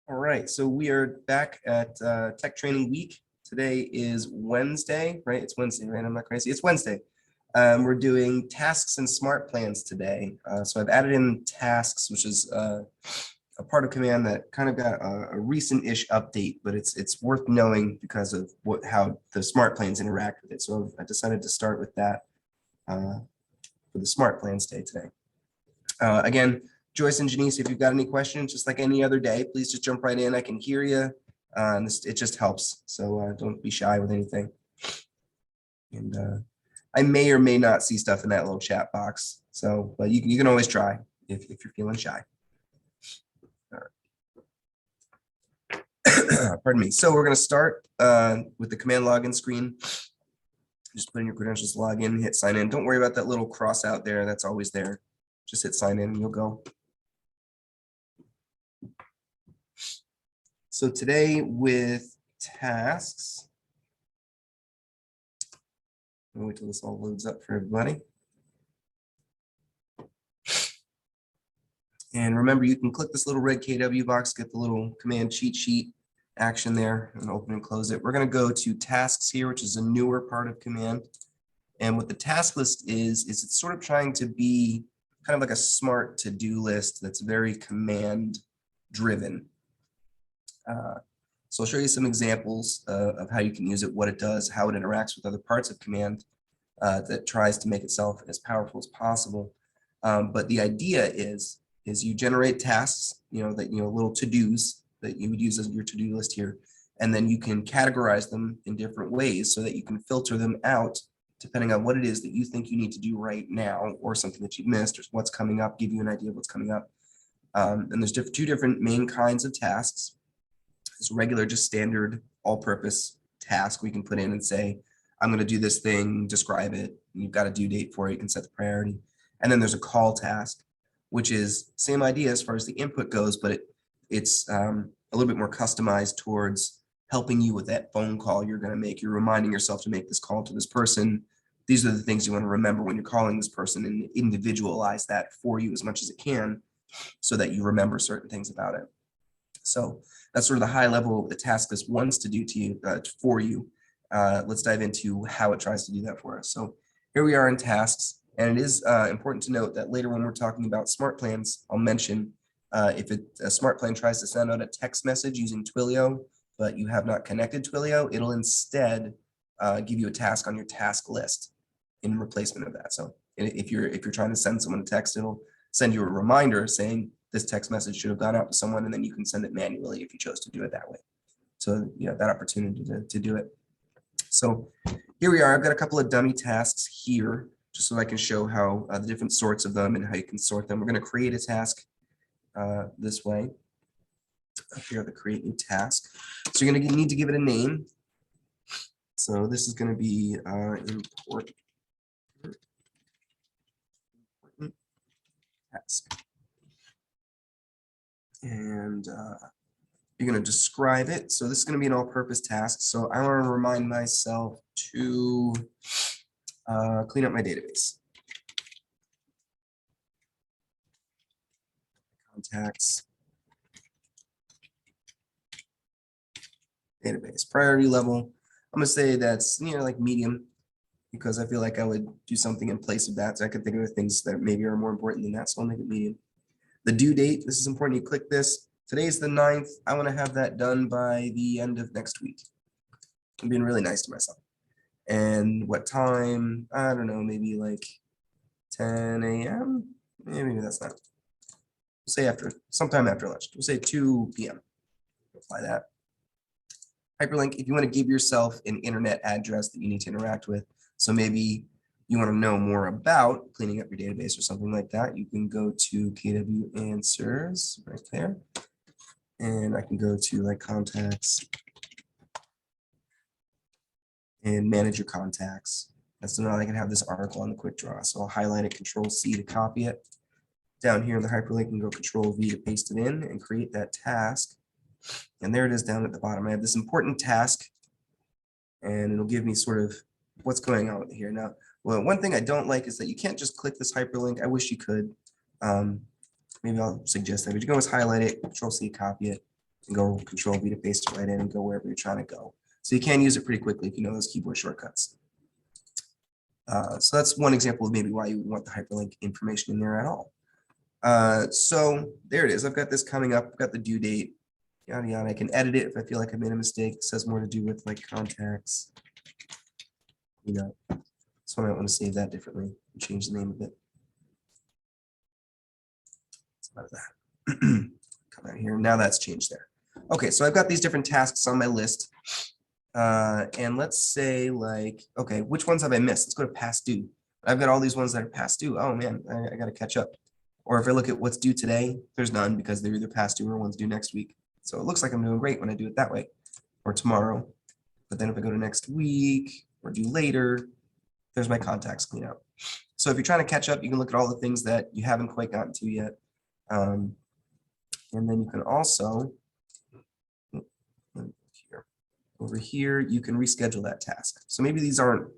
All right, so we are back at Tech Training Week. Today is Wednesday, right? It's Wednesday, right? I'm not crazy. It's Wednesday. We're doing tasks and smart plans today. So I've added in tasks, which is a part of command that kind of got a recent-ish update, but it's worth knowing because of how the smart plans interact with it. So I decided to start with that for the smart plans day today. Again, Joyce and Janice, if you've got any questions, just like any other day, please just jump right in. I can hear you. And it just helps. So don't be shy with anything. And I may or may not see stuff in that little chat box. So, but you can always try if you're feeling shy. All right. Pardon me. So we're going to start with the command login screen. Just put in your credentials to log in, hit sign in. Don't worry about that little cross out there. That's always there. Just hit sign in and you'll go. So today with tasks, I'll wait till this all loads up for everybody. And remember, you can click this little red KW box, get the little command cheat sheet action there, and open and close it. We're going to go to tasks here, which is a newer part of command. And what the task list is it's sort of trying to be kind of like a smart to-do list that's very command driven. So I'll show you some examples of how you can use it, what it does, how it interacts with other parts of command that tries to make itself as powerful as possible. But the idea is you generate tasks, little to-dos that you would use as your to-do list here, and then you can categorize them in different ways so that you can filter them out depending on what it is that you think you need to do right now, or something that you've missed, or what's coming up, give you an idea of what's coming up. And there's two different main kinds of tasks. It's regular, just standard all-purpose task we can put in and say, I'm going to do this thing, describe it. You've got a due date for it. You can set the priority. And then there's a call task, which is same idea as far as the input goes, but it's a little bit more customized towards helping you with that phone call you're going to make. You're reminding yourself to make this call to this person. These are the things you want to remember when you're calling this person, and individualize that for you as much as it can so that you remember certain things about it. So that's sort of the high level of the task list wants to do to you for you. Let's dive into how it tries to do that for us. So here we are in tasks, and it is important to note that later when we're talking about smart plans, I'll mention if a smart plan tries to send out a text message using Twilio, but you have not connected Twilio, it'll instead give you a task on your task list in replacement of that. So if you're trying to send someone a text, it'll send you a reminder saying this text message should have gone out to someone, and then you can send it manually if you chose to do it that way. So you have that opportunity to do it. So here we are. I've got a couple of dummy tasks here, just so I can show how the different sorts of them and how you can sort them. We're going to create a task this way. Up here, the create new task. So you're going to need to give it a name. So this is going to be important task. And you're going to describe it. So this is going to be an all-purpose task. So I want to remind myself to clean up my database. Contacts. Database. Priority level. I'm going to say that's like medium, because I feel like I would do something in place of that. So I could think of things that maybe are more important than that. So I'll make it medium. The due date, this is important. You click this. Today's the 9th. I want to have that done by the end of next week. I'm being really nice to myself. And what time? I don't know, maybe like 10 a.m. Maybe that's not. We'll say sometime after lunch. We'll say 2 p.m. Apply that. Hyperlink, if you want to give yourself an internet address that you need to interact with. So maybe you want to know more about cleaning up your database or something like that, you can go to KW Answers right there. And I can go to like contacts and manage your contacts. That's now I can have this article on the quick draw. So I'll highlight it, Control C to copy it. Down here in the hyperlink, and go Control V to paste it in and create that task. And there it is down at the bottom. I have this important task, and it'll give me sort of what's going on here. Now, well, one thing I don't like is that you can't just click this hyperlink. I wish you could. Maybe I'll suggest that, but you can always highlight it, Control C, copy it, and go Control V to paste it right in and go wherever you're trying to go. So you can use it pretty quickly if you know those keyboard shortcuts. So that's one example of maybe why you would want the hyperlink information in there at all. So there it is. I've got this coming up. I've got the due date, yada, yada. I can edit it if I feel like I made a mistake. It says more to do with like contacts. You know, so I might want to save that differently and change the name of it. Out of that. Come out here. Now that's changed there. Okay, so I've got these different tasks on my list. And let's say like, okay, which ones have I missed? Let's go to past due. I've got all these ones that are past due. Oh man, I got to catch up. Or if I look at what's due today, there's none because they're either past due or one's due next week. So it looks like I'm doing great when I do it that way, or tomorrow. But then if I go to next week or due later, there's my contacts clean out. So if you're trying to catch up, you can look at all the things that you haven't quite gotten to yet. And then you can also, over here, you can reschedule that task. So maybe these aren't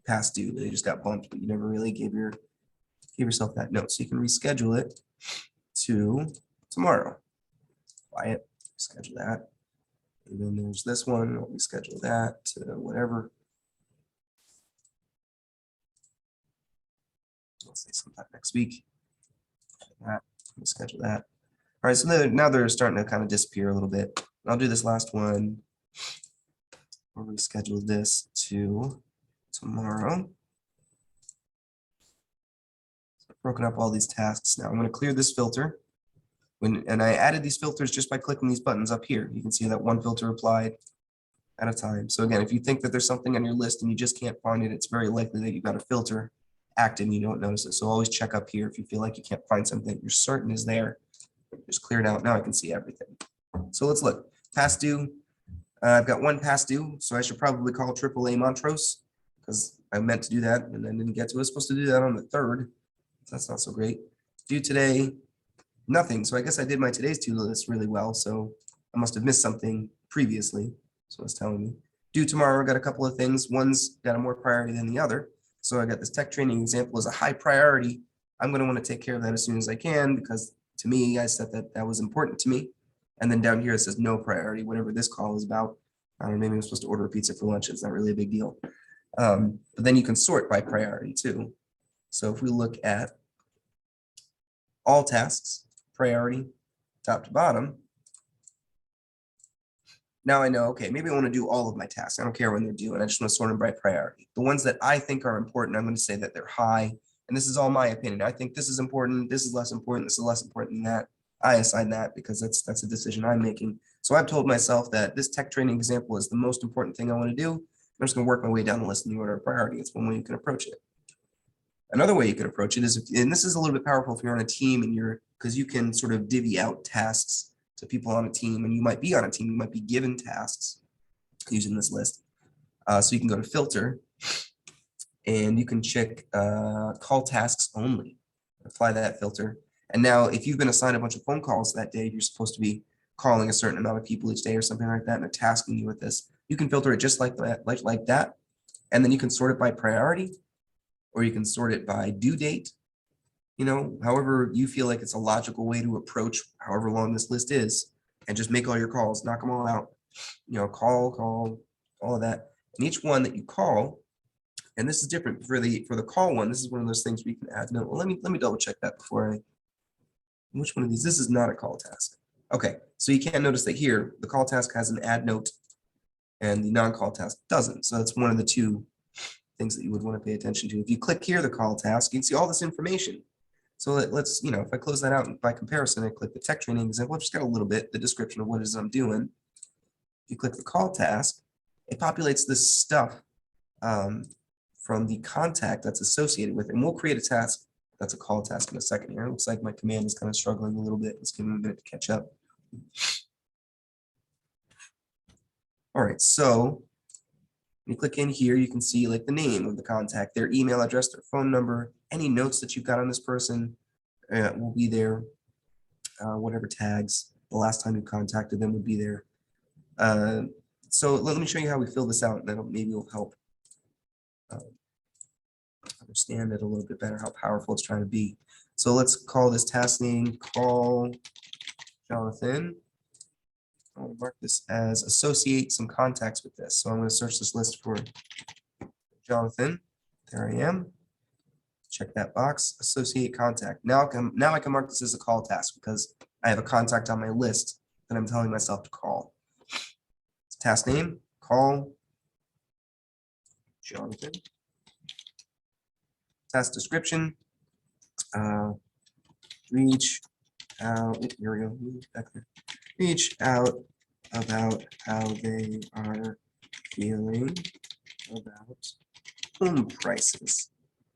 past due, they just got bumped, but you never really gave yourself that note. So you can reschedule it to tomorrow. Quiet, schedule that. And then there's this one, we'll reschedule that to whatever. Let's say sometime next week. That, schedule that. All right, so now they're starting to kind of disappear a little bit. I'll do this last one. We'll reschedule this to tomorrow. So I've broken up all these tasks now. I'm going to clear this filter. And I added these filters just by clicking these buttons up here. You can see that one filter applied at a time. So again, if you think that there's something on your list and you just can't find it, it's very likely that you've got a filter active and you don't notice it. So always check up here if you feel like you can't find something you're certain is there. Just clear it out. Now I can see everything. So let's look. Past due. I've got one past due, so I should probably call AAA Montrose because I meant to do that and then didn't get to it. I was supposed to do that on the 3rd. So that's not so great. Due today, nothing. So I guess I did my today's to-do list really well. So I must have missed something previously. So it's telling me. Due tomorrow, I got a couple of things. One's got a more priority than the other. So I got this tech training example as a high priority. I'm going to want to take care of that as soon as I can because to me, I said that that was important to me. And then down here, it says no priority, whatever this call is about. I don't know, maybe I'm supposed to order a pizza for lunch. It's not really a big deal. But then you can sort by priority too. So if we look at all tasks, priority, top to bottom, now I know, okay, maybe I want to do all of my tasks. I don't care when they're due, and I just want to sort them by priority. The ones that I think are important, I'm going to say that they're high. And this is all my opinion. I think this is important. This is less important. This is less important than that. I assign that because that's a decision I'm making. So I've told myself that this tech training example is the most important thing I want to do. I'm just going to work my way down the list in the order of priority. It's one way you can approach it. Another way you can approach it is, and this is a little bit powerful if you're on a team and because you can sort of divvy out tasks to people on a team, and you might be on a team, you might be given tasks using this list. So you can go to filter and you can check call tasks only, apply that filter. And now if you've been assigned a bunch of phone calls that day, you're supposed to be calling a certain amount of people each day or something like that, and they're tasking you with this. You can filter it just like that, like that. And then you can sort it by priority, or you can sort it by due date. You know, however you feel like it's a logical way to approach however long this list is, and just make all your calls, knock them all out. You know, call, all of that. And each one that you call, and this is different for the call one. This is one of those things we can add. No, well, let me double check that before I. Which one of these? This is not a call task. Okay, so you can't notice that here the call task has an add note, and the non-call task doesn't. So that's one of the two things that you would want to pay attention to. If you click here, the call task, you can see all this information. So let's, you know, if I close that out by comparison, I click the tech training example, I've just got a little bit, the description of what it is I'm doing. If you click the call task, it populates this stuff from the contact that's associated with it. And we'll create a task that's a call task in a second here. It looks like my command is kind of struggling a little bit. Let's give it a minute to catch up. All right, so when you click in here, you can see like the name of the contact, their email address, their phone number, any notes that you've got on this person will be there. Whatever tags, the last time you contacted them would be there. So let me show you how we fill this out, and that maybe will help understand it a little bit better, how powerful it's trying to be. So let's call this task name, call Jonathan. I'll mark this as associate some contacts with this. So I'm going to search this list for Jonathan. There I am. Check that box, associate contact. Now I can mark this as a call task because I have a contact on my list that I'm telling myself to call. Task name, call Jonathan. Task description, reach out, here we go, back there. Reach out about how they are feeling about home prices,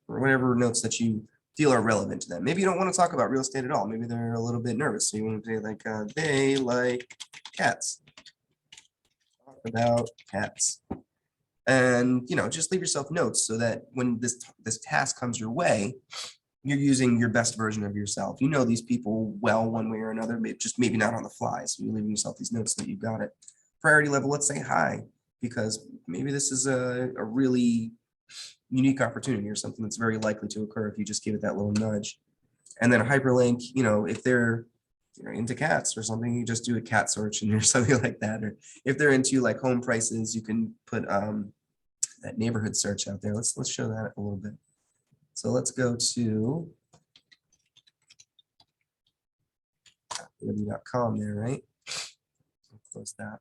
or whatever notes that you feel are relevant to them. Maybe you don't want to talk about real estate at all. Maybe they're a little bit nervous. So you want to say like, they like cats. Talk about cats. And, you know, just leave yourself notes so that when this task comes your way, you're using your best version of yourself. You know these people well one way or another, just maybe not on the fly. So you're leaving yourself these notes so that you've got it. Priority level, let's say hi, because maybe this is a really unique opportunity or something that's very likely to occur if you just give it that little nudge. And then a hyperlink, you know, if they're into cats or something, you just do a cat search and or something like that. Or if they're into like home prices, you can put that neighborhood search out there. Let's show that a little bit. So let's go to .com there, right? I'll close that.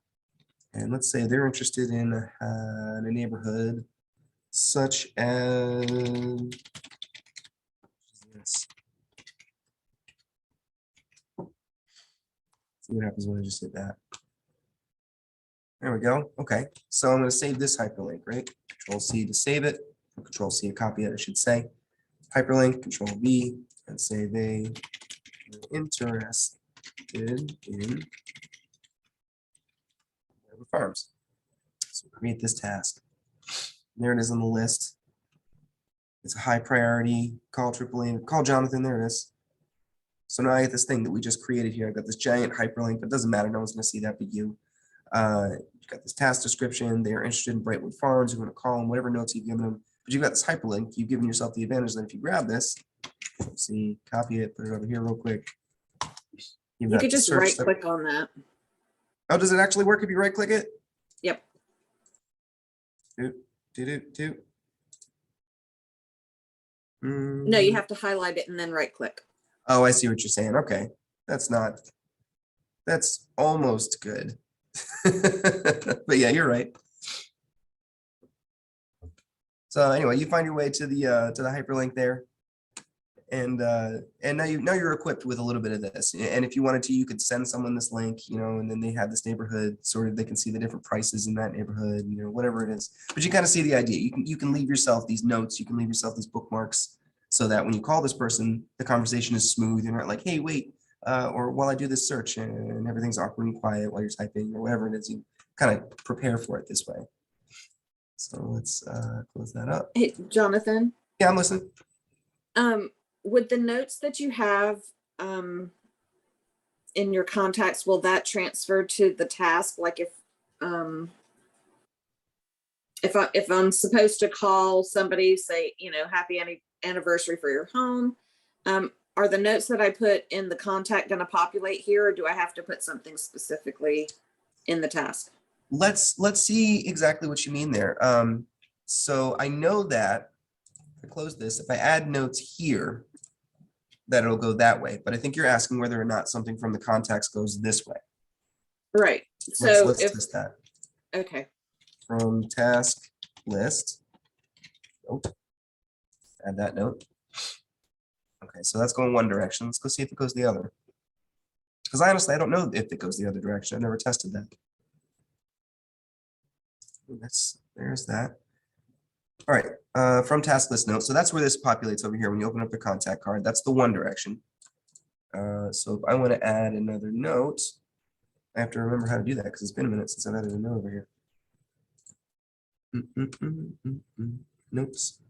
And let's say they're interested in a neighborhood such as this. See what happens when I just hit that. There we go. Okay, so I'm going to save this hyperlink, right? Control C to save it, or Control C to copy it, I should say. Hyperlink, Control V, and say they are interested in farms. So create this task. There it is on the list. It's a high priority. Call AAA. Call Jonathan. There it is. So now I get this thing that we just created here. I've got this giant hyperlink, but it doesn't matter. No one's going to see that but you. You've got this task description. They are interested in Brightwood Farms. You're going to call them whatever notes you've given them. But you've got this hyperlink. You've given yourself the advantage that if you grab this, see, copy it, put it over here real quick. You could just right click on that. Oh, does it actually work if you right click it? Yep. No, you have to highlight it and then right click. Oh, I see what you're saying. Okay. That's almost good. But yeah, you're right. So anyway, you find your way to the hyperlink there. And now you're equipped with a little bit of this. And if you wanted to, you could send someone this link, you know, and then they have this neighborhood sort of, they can see the different prices in that neighborhood, you know, whatever it is. But you kind of see the idea. You can leave yourself these notes, you can leave yourself these bookmarks so that when you call this person, the conversation is smooth. You're not like, hey, wait, or while I do this search and everything's awkward and quiet while you're typing or whatever it is, you kind of prepare for it this way. So let's close that up. Hey, Jonathan. Yeah, I'm listening. With the notes that you have in your contacts, will that transfer to the task? Like if I'm supposed to call somebody, say, you know, happy anniversary for your home, are the notes that I put in the contact going to populate here, or do I have to put something specifically in the task? Let's see exactly what you mean there. So I know that if I close this, if I add notes here, that it'll go that way. But I think you're asking whether or not something from the contacts goes this way. Right. So let's test that. Okay. From task list. Note. Add that note. Okay, so that's going one direction. Let's go see if it goes the other. Because honestly, I don't know if it goes the other direction. I've never tested that. There's that. All right, from task list note. So that's where this populates over here when you open up the contact card. That's the one direction. So if I want to add another note, I have to remember how to do that because it's been a minute since I've added a note over here. Notes.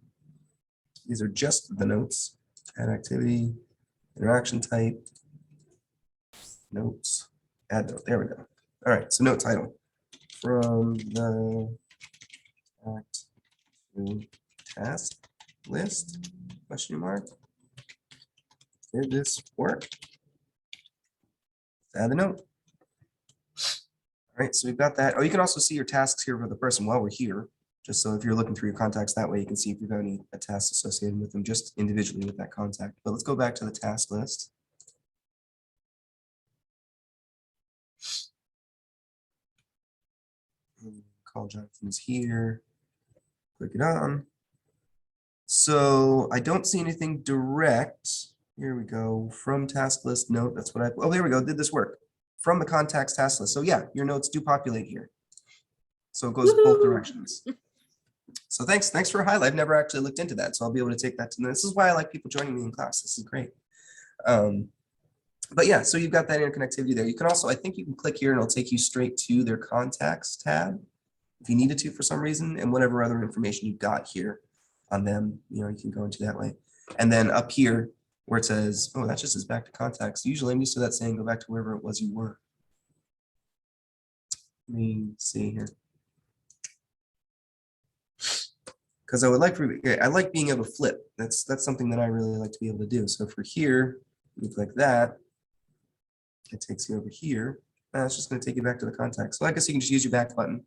These are just the notes. Add activity, interaction type, notes, add note. There we go. All right, so note title. From the act to task list, question mark. Did this work? Add the note. All right, so we've got that. Oh, you can also see your tasks here for the person while we're here. Just so if you're looking through your contacts that way, you can see if you've got any tasks associated with them just individually with that contact. But let's go back to the task list. Call Jonathan's here. Click it on. So I don't see anything direct. Here we go. From task list note. That's what I, oh, there we go. Did this work? From the contacts task list. So yeah, your notes do populate here. So it goes both Woohoo. directions. So thanks for a highlight. I've never actually looked into that. So I'll be able to take that to, this is why I like people joining me in class. This is great. But yeah, so you've got that interconnectivity there. You can also, I think you can click here and it'll take you straight to their contacts tab if you needed to for some reason, and whatever other information you've got here on them, you know, you can go into that way. And then up here where it says, oh, that just is back to contacts. Usually I'm used to that saying go back to wherever it was you were. Let me see here. Because I would like for, I like being able to flip. That's something that I really like to be able to do. So for here, you click that, it takes you over here. It's just going to take you back to the contact. So I guess you can just use your back button,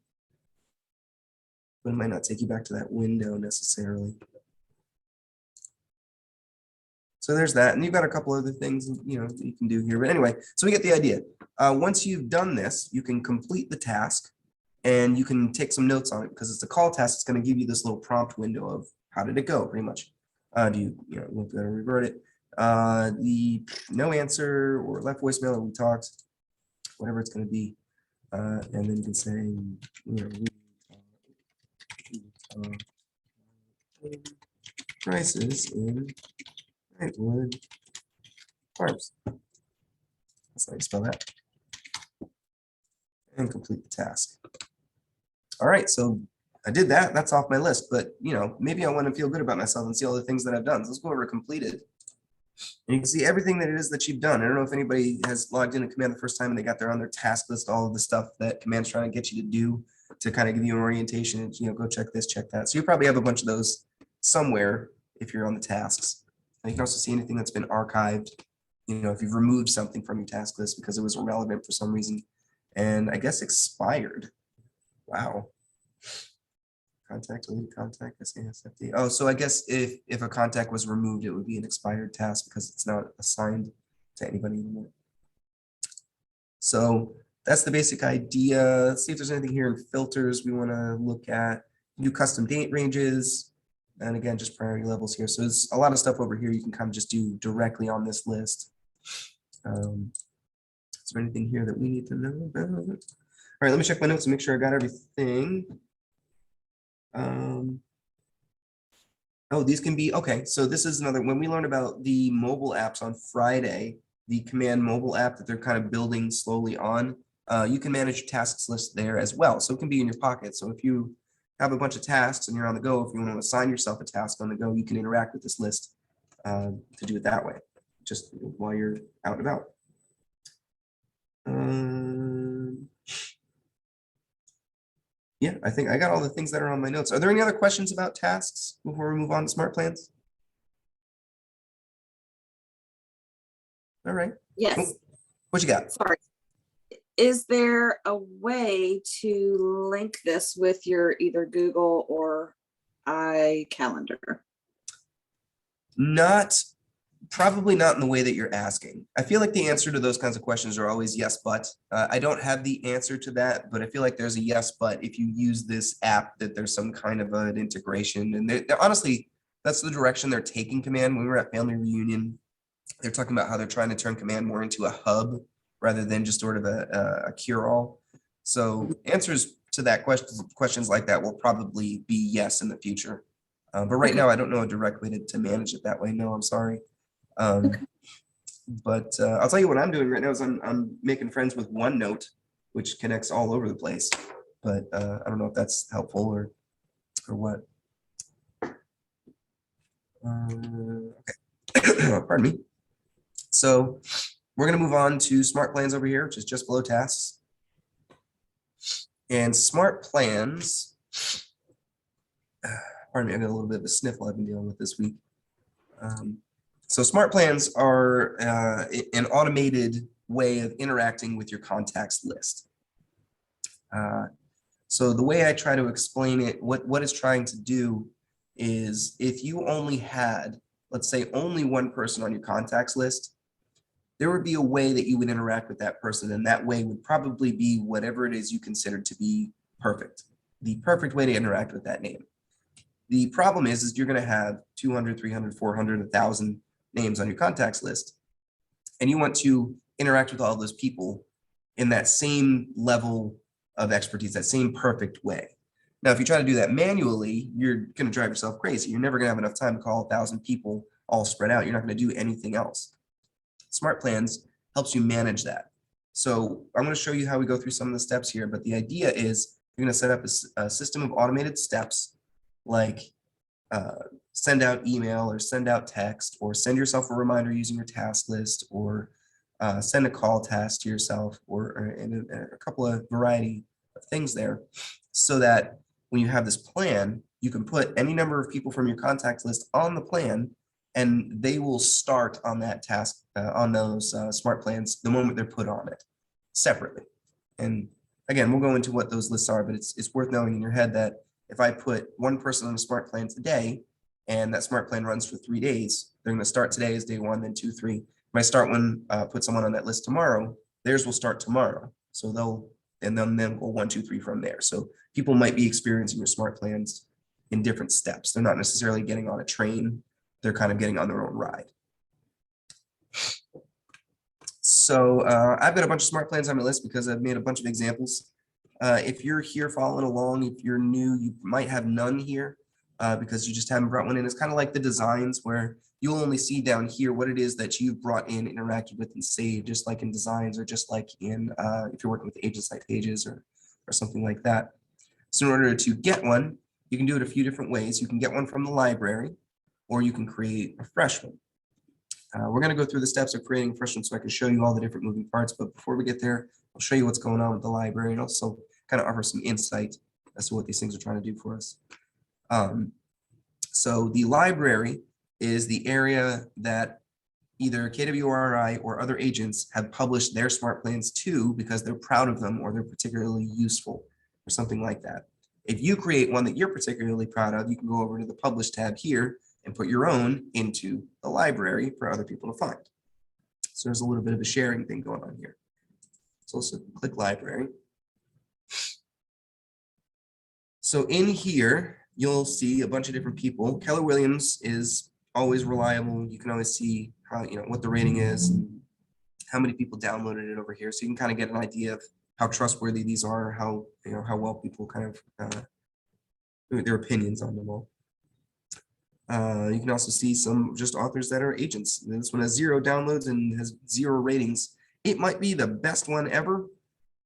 but it might not take you back to that window necessarily. So there's that, and you've got a couple other things, you know, that you can do here. But anyway, so we get the idea. Once you've done this, you can complete the task, and you can take some notes on it because it's a call task. It's going to give you this little prompt window of how did it go, pretty much. Do you know, we've got to revert it. The no answer or left voicemail or we talked, whatever it's going to be, and then you can say, you know, prices in Brightwood Farms. That's how you spell that. And complete the task. All right, so I did that. That's off my list, but you know, maybe I want to feel good about myself and see all the things that I've done. So let's go over completed. And you can see everything that it is that you've done. I don't know if anybody has logged into Command the first time and they got there on their task list, all of the stuff that Command's trying to get you to do to kind of give you an orientation and, you know, go check this, check that. So you probably have a bunch of those somewhere if you're on the tasks. And you can also see anything that's been archived, you know, if you've removed something from your task list because it was irrelevant for some reason. And I guess expired. Wow. Contact, delete contact, SASFD. Oh, so I guess if a contact was removed, it would be an expired task because it's not assigned to anybody anymore. So that's the basic idea. Let's see if there's anything here in filters we want to look at. Do custom date ranges. And again, just priority levels here. So there's a lot of stuff over here you can kind of just do directly on this list. Is there anything here that we need to know about? All right, let me check my notes and make sure I got everything. Oh, these can be, okay, so this is another, when we learned about the mobile apps on Friday, the Command mobile app that they're kind of building slowly on, you can manage your tasks list there as well. So it can be in your pocket. So if you have a bunch of tasks and you're on the go, if you want to assign yourself a task on the go, you can interact with this list to do it that way, just while you're out and about. Yeah, I think I got all the things that are on my notes. Are there any other questions about tasks before we move on to SmartPlans? All right. Yes. Oh, what you got? Sorry. Is there a way to link this with your either Google or iCalendar? Probably not in the way that you're asking. I feel like the answer to those kinds of questions are always yes, but I don't have the answer to that, but I feel like there's a yes, but if you use this app, that there's some kind of an integration. And they're honestly, that's the direction they're taking Command. When we were at Family Reunion, they're talking about how they're trying to turn Command more into a hub rather than just sort of a cure-all. So answers to that questions like that will probably be yes in the future. But right now, I don't know a direct way to manage it that way. No, I'm sorry. But I'll tell you what I'm doing right now is I'm making friends with OneNote, which connects all over the place. But I don't know if that's helpful or what. Okay, pardon me. So we're going to move on to SmartPlans over here, which is just below tasks. And SmartPlans, pardon me, I got a little bit of a sniffle I've been dealing with this week. So SmartPlans are an automated way of interacting with your contacts list. So the way I try to explain it, what it's trying to do is if you only had, let's say, only one person on your contacts list, there would be a way that you would interact with that person, and that way would probably be whatever it is you consider to be perfect, the perfect way to interact with that name. The problem is you're going to have 200, 300, 400, 1,000 names on your contacts list, and you want to interact with all those people in that same level of expertise, that same perfect way. Now, if you try to do that manually, you're going to drive yourself crazy. You're never going to have enough time to call 1,000 people all spread out. You're not going to do anything else. SmartPlans helps you manage that. So I'm going to show you how we go through some of the steps here, but the idea is you're going to set up a system of automated steps like send out email or send out text or send yourself a reminder using your task list or send a call task to yourself or a couple of variety of things there so that when you have this plan, you can put any number of people from your contact list on the plan and they will start on that task on those smart plans the moment they're put on it separately. And again, we'll go into what those lists are, but it's worth knowing in your head that if I put one person on a smart plan today and that smart plan runs for 3 days, they're going to start today as day 1, then 2, 3. If I start one, put someone on that list tomorrow, theirs will start tomorrow. So they'll go 1, 2, 3 from there. So people might be experiencing your smart plans in different steps. They're not necessarily getting on a train. They're kind of getting on their own ride. So I've got a bunch of smart plans on my list because I've made a bunch of examples. If you're here following along, if you're new, you might have none here because you just haven't brought one in. It's kind of like the designs where you'll only see down here what it is that you've brought in, interacted with, and saved, just like in designs or just like in if you're working with agent site pages or something like that. So in order to get one, you can do it a few different ways. You can get one from the library, or you can create a fresh one. We're going to go through the steps of creating a fresh one so I can show you all the different moving parts. But before we get there, I'll show you what's going on with the library and also kind of offer some insight as to what these things are trying to do for us. So the library is the area that either KWRI or other agents have published their smart plans to because they're proud of them or they're particularly useful or something like that. If you create one that you're particularly proud of, you can go over to the Publish tab here and put your own into the library for other people to find. So there's a little bit of a sharing thing going on here. So let's click Library. So in here, you'll see a bunch of different people. Keller Williams is always reliable. You can always see how, what the rating is, and how many people downloaded it over here. So you can kind of get an idea of how trustworthy these are, how how well people kind of their opinions on them all. You can also see some just authors that are agents. This one has 0 downloads and has 0 ratings. It might be the best one ever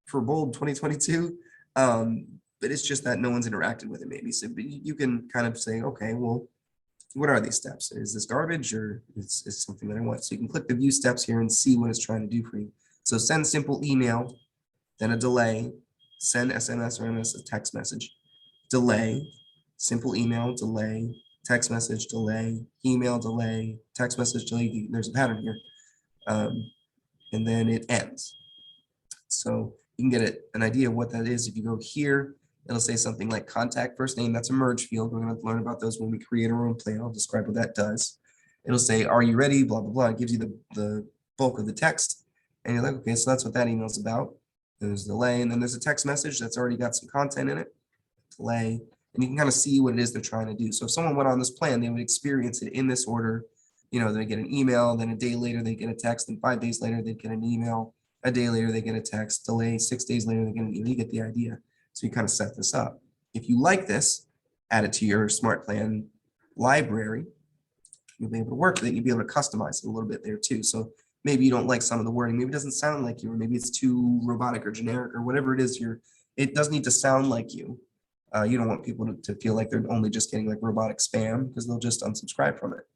for Bold 2022, but it's just that no one's interacted with it maybe. So you can kind of say, okay, well, what are these steps? Is this garbage or is something that I want? So you can click the view steps here and see what it's trying to do for you. So send simple email, then a delay, send SMS or MS, a text message, delay, simple email, delay, text message, delay, email, delay, text message, delay. There's a pattern here. And then it ends. So you can get an idea of what that is. If you go here, it'll say something like contact first name. That's a merge field. We're going to learn about those when we create our own plan. I'll describe what that does. It'll say, are you ready? Blah, blah, blah. It gives you the bulk of the text. And you're like, okay, so that's what that email is about. There's a delay. And then there's a text message that's already got some content in it. Delay. And you can kind of see what it is they're trying to do. So if someone went on this plan, they would experience it in this order. They get an email, then a day later they get a text, and 5 days later they get an email. A day later they get a text, delay, 6 days later they get an email. You get the idea. So you kind of set this up. If you like this, add it to your smart plan library. You'll be able to work with it. You'll be able to customize it a little bit there too. So maybe you don't like some of the wording. Maybe it doesn't sound like you, or maybe it's too robotic or generic or whatever it is. It does need to sound like you. You don't want people to feel like they're only just getting like robotic spam because they'll just unsubscribe from it.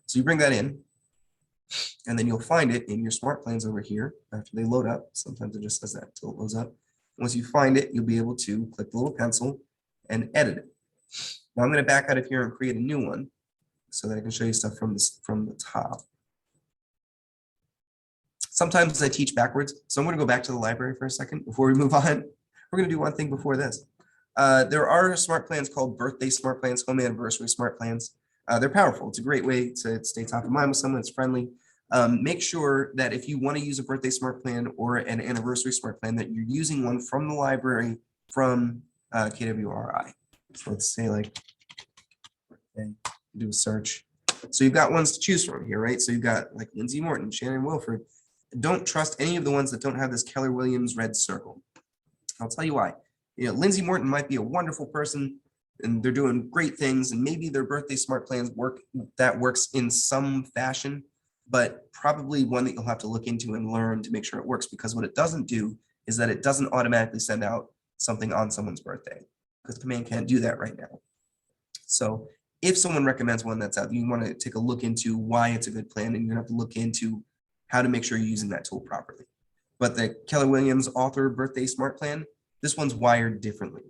So you bring that in, and then you'll find it in your smart plans over here after they load up. Sometimes it just says that until it loads up. Once you find it, you'll be able to click the little pencil and edit it. Now I'm going to back out of here and create a new one so that I can show you stuff from the top. Sometimes I teach backwards, so I'm going to go back to the library for a second before we move on. we're gonna do one thing before this. There are smart plans called birthday smart plans, home anniversary smart plans. They're powerful. It's a great way to stay top of mind with someone that's friendly. Make sure that if you want to use a birthday smart plan or an anniversary smart plan, that you're using one from the library from KWRI. So let's say like, okay, do a search. So you've got ones to choose from here, right? So you've got like Lindsay Morton, Shannon Wilford. Don't trust any of the ones that don't have this Keller Williams red circle. I'll tell you why. You know, Lindsay Morton might be a wonderful person and they're doing great things, and maybe their birthday smart plans works in some fashion, but probably one that you'll have to look into and learn to make sure it works, because what it doesn't do is that it doesn't automatically send out something on someone's birthday, because Command can't do that right now. So if someone recommends one that's out, you want to take a look into why it's a good plan, and you're gonna have to look into how to make sure you're using that tool properly. But the Keller Williams author birthday smart plan, this one's wired differently.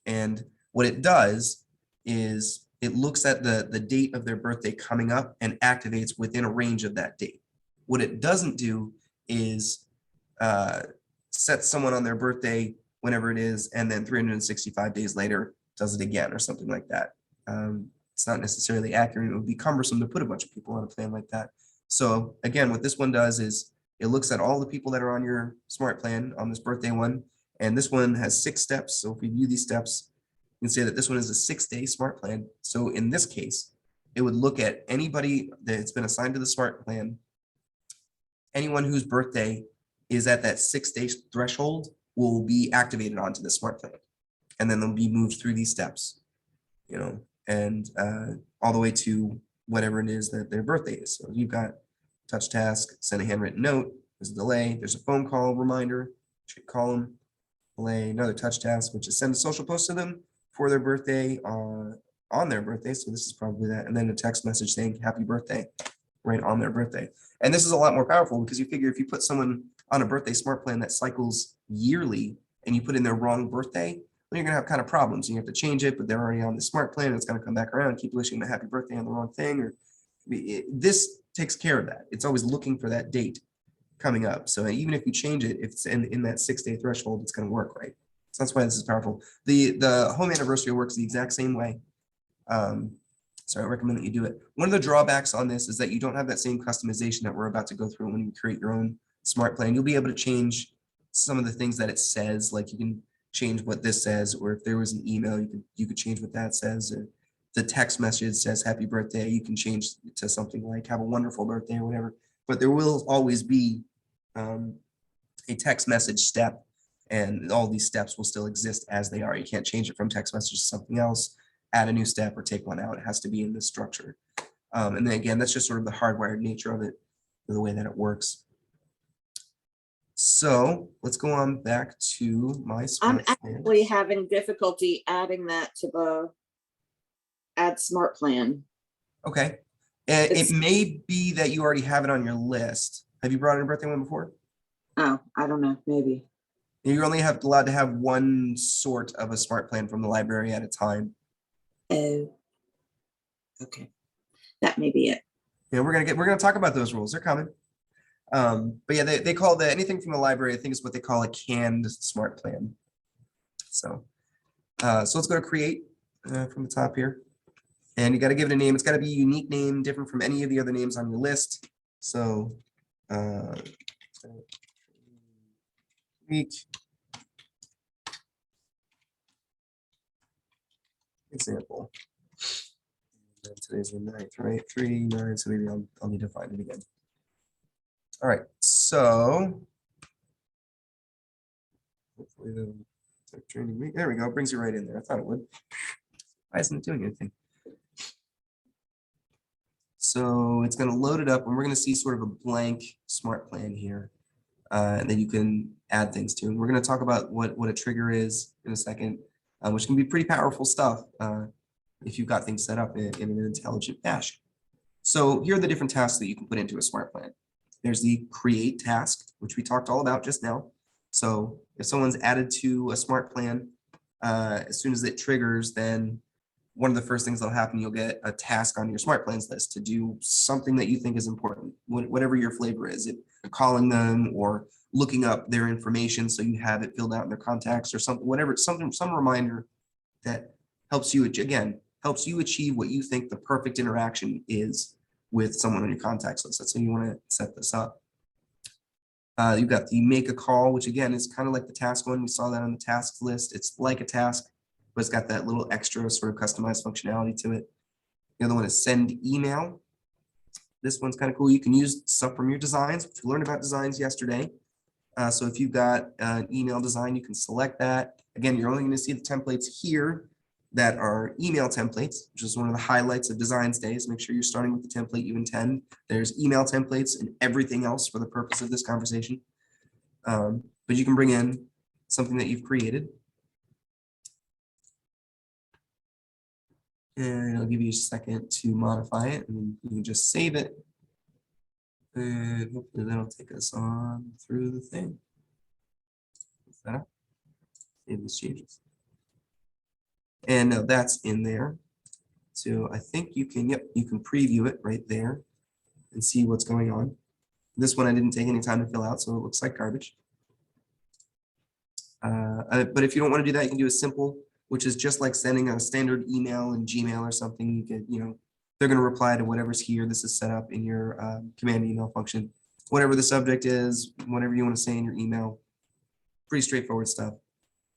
And what it does is it looks at the date of their birthday coming up and activates within a range of that date. What it doesn't do is set someone on their birthday whenever it is, and then 365 days later does it again or something like that. It's not necessarily accurate. It would be cumbersome to put a bunch of people on a plan like that. So again, what this one does is it looks at all the people that are on your smart plan on this birthday one, and this one has 6 steps. So if we view these steps, you can say that this one is a 6-day smart plan. So in this case, it would look at anybody that's been assigned to the smart plan. Anyone whose birthday is at that 6-day threshold will be activated onto the smart plan. And then they'll be moved through these steps, you know, and all the way to whatever it is that their birthday is. So you've got touch task, send a handwritten note, there's a delay, there's a phone call reminder, call them, delay, another touch task, which is send a social post to them for their birthday on their birthday. So this is probably that. And then a text message saying happy birthday right on their birthday. And this is a lot more powerful, because you figure if you put someone on a birthday smart plan that cycles yearly and you put in their wrong birthday, then you're gonna have kind of problems. You have to change it, but they're already on the smart plan. It's gonna come back around and keep wishing them a happy birthday on the wrong thing. Or this takes care of that. It's always looking for that date coming up. So even if you change it, if it's in that 6-day threshold, it's going to work right. So that's why this is powerful. The home anniversary works the exact same way. So I recommend that you do it. One of the drawbacks on this is that you don't have that same customization that we're about to go through when you create your own smart plan. You'll be able to change some of the things that it says, like you can change what this says, or if there was an email, you could change what that says. Or the text message says happy birthday, you can change it to something like have a wonderful birthday or whatever. But there will always be a text message step, and all these steps will still exist as they are. You can't change it from text message to something else, add a new step, or take one out. It has to be in this structure. And then again, that's just sort of the hardwired nature of it, the way that it works. So let's go on back to my I'm smart plan. actually having difficulty adding that to the add smart plan. Okay. It may be that you already have it on your list. Have you brought in a birthday one before? Oh, I don't know, maybe. You only have allowed to have one sort of a smart plan from the library at a time. Oh, okay. That may be it. Yeah, we're gonna talk about those rules. They're coming. But yeah, they call anything from the library, I think is what they call a canned smart plan. So let's go to create from the top here. And you got to give it a name. It's got to be a unique name, different from any of the other names on your list. So week example. And today's the 9th, right? 3/9. So maybe I'll need to find it again. All right. So hopefully the training week. There we go. Brings you right in there. I thought it would. Why isn't it doing anything? So it's going to load it up, and we're going to see sort of a blank smart plan here that you can add things to. And we're going to talk about what a trigger is in a second, which can be pretty powerful stuff if you've got things set up in an intelligent fashion. So here are the different tasks that you can put into a smart plan. There's the create task, which we talked all about just now. So if someone's added to a smart plan, as soon as it triggers, then one of the first things that'll happen, you'll get a task on your smart plans list to do something that you think is important, whatever your flavor is, it calling them or looking up their information so you have it filled out in their contacts or something, whatever, something, some reminder that helps you, again, helps you achieve what you think the perfect interaction is with someone on your contacts list. That's how you want to set this up. You've got the make a call, which again is kind of like the task one. We saw that on the tasks list. It's like a task, but it's got that little extra sort of customized functionality to it. The other one is send email. This one's kind of cool. You can use stuff from your designs, which we learned about designs yesterday. So if you've got an email design, you can select that. Again, you're only going to see the templates here that are email templates, which is one of the highlights of Designs Days. Make sure you're starting with the template you intend. There's email templates and everything else for the purpose of this conversation. But you can bring in something that you've created. And I'll give you a second to modify it, and you can just save it. And hopefully that'll take us on through the thing. Save these changes. And now that's in there. So I think you can, yep, you can preview it right there and see what's going on. This one I didn't take any time to fill out, so it looks like garbage. But if you don't want to do that, you can do a simple, which is just like sending a standard email in Gmail or something. You could, you know, they're going to reply to whatever's here. This is set up in your command email function. Whatever the subject is, whatever you want to say in your email. Pretty straightforward stuff.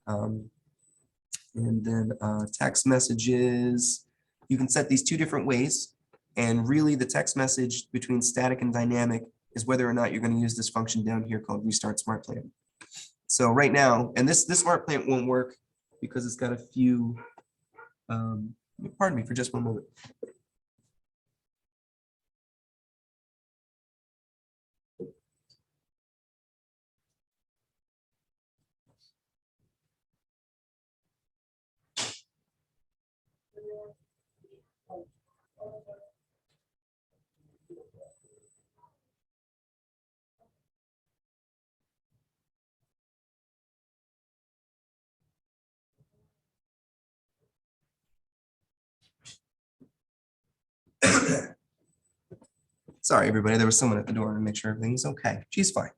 And then text messages, you can set these two different ways. And really the text message between static and dynamic is whether or not you're going to use this function down here called restart smart plan. So right now, and this smart plan won't work because it's got a few, pardon me for just one moment. Sorry, everybody. There was someone at the door to make sure everything's okay. She's fine.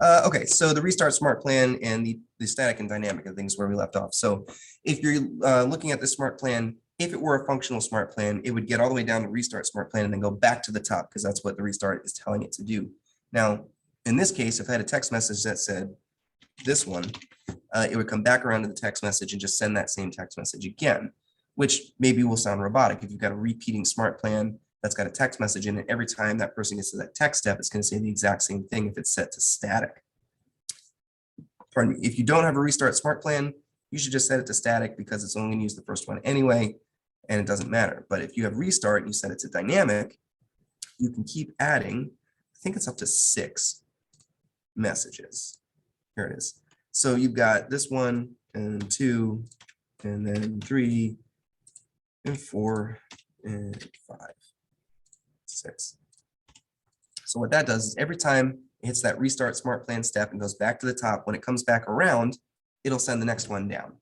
Okay, so the restart smart plan and the static and dynamic of things where we left off. So if you're looking at the smart plan, if it were a functional smart plan, it would get all the way down to restart smart plan and then go back to the top because that's what the restart is telling it to do. Now, in this case, if I had a text message that said this one, it would come back around to the text message and just send that same text message again, which maybe will sound robotic. If you've got a repeating smart plan that's got a text message in it, every time that person gets to that text step, it's going to say the exact same thing if it's set to static. Pardon me. If you don't have a restart smart plan, you should just set it to static because it's only going to use the first one anyway, and it doesn't matter. But if you have restart and you set it to dynamic, you can keep adding, I think it's up to 6 messages. Here it is. So you've got this one and 2, and then 3, and 4, and 5. 6. So what that does is every time it hits that restart smart plan step and goes back to the top, when it comes back around, it'll send the next one down.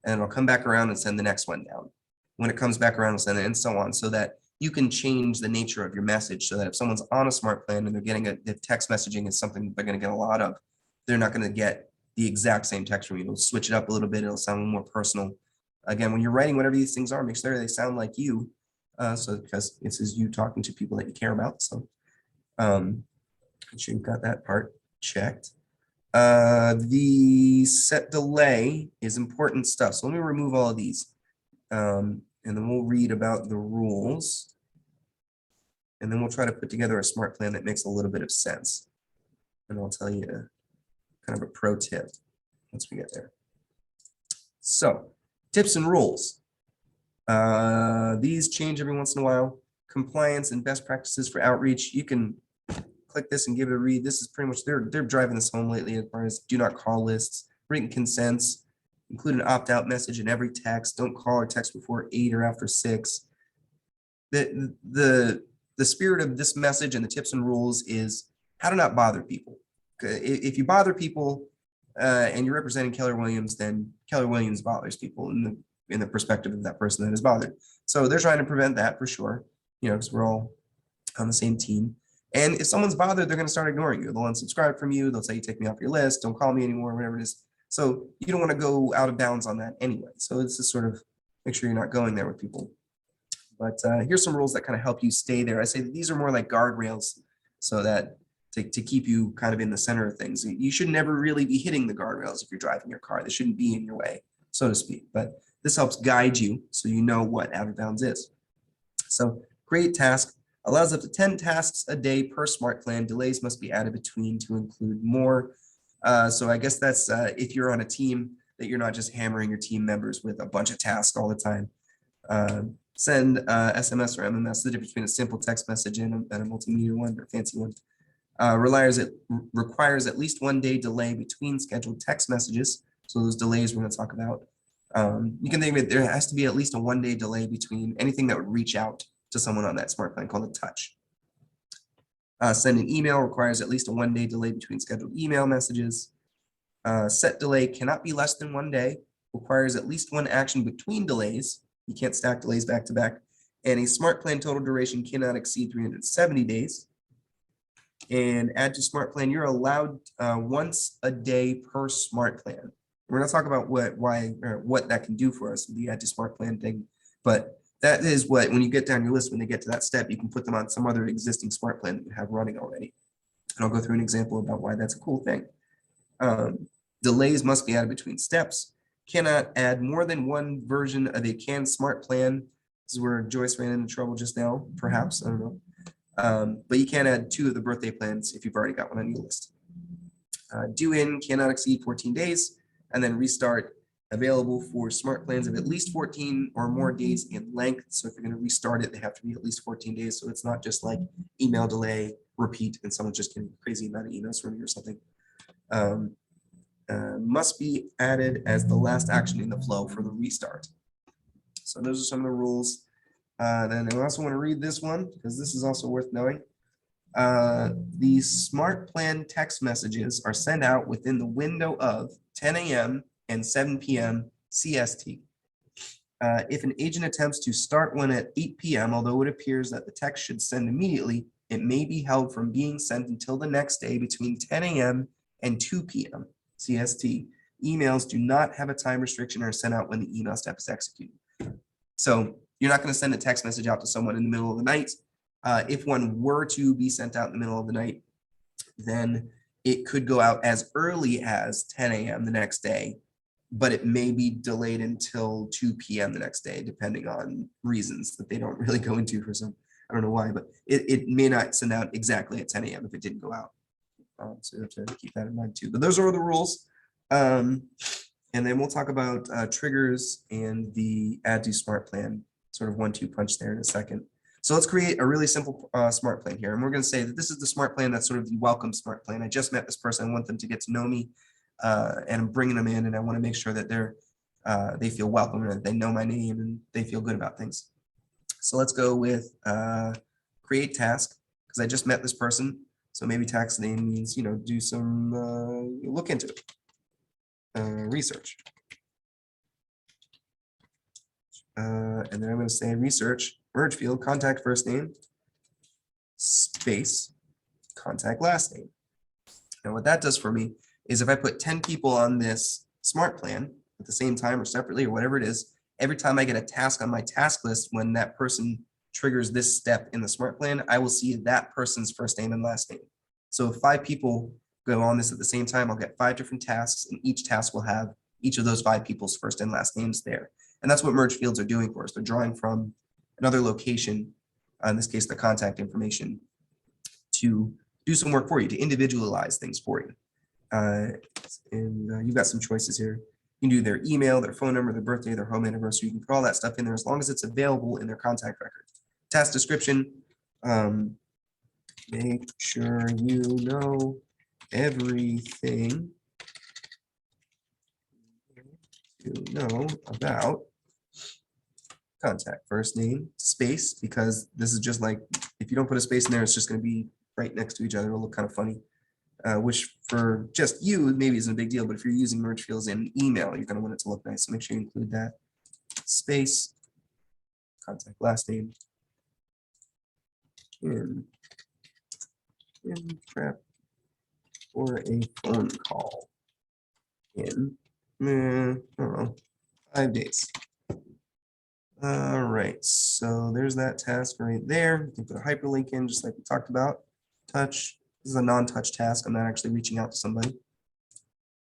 And it'll come back around and send the next one down. When it comes back around, it'll send it, and so on, so that you can change the nature of your message so that if someone's on a smart plan and they're getting the text messaging is something they're going to get a lot of, they're not going to get the exact same text from you. It'll switch it up a little bit. It'll sound a little more personal. Again, when you're writing whatever these things are, make sure they sound like you. So because this is you talking to people that you care about. So I'm sure you've got that part checked. The set delay is important stuff. So let me remove all of these. And then we'll read about the rules. And then we'll try to put together a smart plan that makes a little bit of sense. And I'll tell you kind of a pro tip once we get there. So tips and rules. These change every once in a while. Compliance and best practices for outreach. You can click this and give it a read. This is pretty much, they're driving this home lately as far as do not call lists, written consents, include an opt-out message in every text. Don't call or text before 8 or after 6. The spirit of this message and the tips and rules is how to not bother people. If you bother people and you're representing Keller Williams, then Keller Williams bothers people in the perspective of that person that is bothered. So they're trying to prevent that for sure, you know, because we're all on the same team. And if someone's bothered, they're going to start ignoring you. They'll unsubscribe from you. They'll say, you take me off your list. Don't call me anymore, whatever it is. So you don't want to go out of bounds on that anyway. So this is sort of make sure you're not going there with people. But here's some rules that kind of help you stay there. I say that these are more like guardrails so that to keep you kind of in the center of things. You should never really be hitting the guardrails if you're driving your car. They shouldn't be in your way, so to speak. But this helps guide you so you know what out of bounds is. So create task allows up to 10 tasks a day per smart plan. Delays must be added between to include more. So I guess that's if you're on a team that you're not just hammering your team members with a bunch of tasks all the time. Send SMS or MMS, the difference between a simple text message and a multimedia one or fancy one. Requires at least 1 day delay between scheduled text messages. So those delays we're going to talk about. You can think of it, there has to be at least a 1 day delay between anything that would reach out to someone on that smart plan called a touch. Send an email requires at least a 1 day delay between scheduled email messages. Set delay cannot be less than 1 day, requires at least one action between delays. You can't stack delays back to back. And a smart plan total duration cannot exceed 370 days. And add to smart plan, you're allowed once a day per smart plan. We're going to talk about what that can do for us, the add to smart plan thing. But that is what, when you get down your list, when they get to that step, you can put them on some other existing smart plan that you have running already. And I'll go through an example about why that's a cool thing. Delays must be added between steps. Cannot add more than one version of a canned smart plan. This is where Joyce ran into trouble just now, perhaps, I don't know. But you can't add 2 of the birthday plans if you've already got one on your list. Due in cannot exceed 14 days, and then restart available for smart plans of at least 14 or more days in length. So if you're going to restart it, they have to be at least 14 days. So it's not just like email delay, repeat, and someone's just getting a crazy amount of emails from you or something. Must be added as the last action in the flow for the restart. So those are some of the rules. Then I also want to read this one because this is also worth knowing. The smart plan text messages are sent out within the window of 10 a.m. and 7 p.m. CST. If an agent attempts to start one at 8 p.m., although it appears that the text should send immediately, it may be held from being sent until the next day between 10 a.m. and 2 p.m. CST. Emails do not have a time restriction or are sent out when the email step is executed. So you're not going to send a text message out to someone in the middle of the night. If one were to be sent out in the middle of the night, then it could go out as early as 10 a.m. the next day, but it may be delayed until 2 p.m. the next day, depending on reasons that they don't really go into for some, I don't know why, but it may not send out exactly at 10 a.m. if it didn't go out. So you have to keep that in mind too. But those are the rules. And then we'll talk about triggers and the add to smart plan, sort of 1-2 punch there in a second. So let's create a really simple smart plan here. And we're going to say that this is the smart plan that's sort of the welcome smart plan. I just met this person. I want them to get to know me and I'm bringing them in and I want to make sure that they feel welcome and that they know my name and they feel good about things. So let's go with create task because I just met this person. So maybe task name means, do some look into it. Research. And then I'm going to say research, merge field, contact first name, space, contact last name. And what that does for me is if I put 10 people on this smart plan at the same time or separately or whatever it is, every time I get a task on my task list, when that person triggers this step in the smart plan, I will see that person's first name and last name. So if 5 people go on this at the same time, I'll get 5 different tasks and each task will have each of those 5 people's first and last names there. And that's what merge fields are doing for us. They're drawing from another location, in this case, the contact information, to do some work for you, to individualize things for you. And you've got some choices here. You can do their email, their phone number, their birthday, their home anniversary. You can put all that stuff in there as long as it's available in their contact record. Task description, make sure you know everything you know about contact first name, space, because this is just like, if you don't put a space in there, it's just going to be right next to each other. It'll look kind of funny, which for just you, maybe isn't a big deal, but if you're using merge fields in email, you're going to want it to look nice. So make sure you include that. Space, contact last name, and in prep for a phone call in, I don't know, 5 days. All right, so there's that task right there. You can put a hyperlink in just like we talked about. Touch, this is a non-touch task. I'm not actually reaching out to somebody.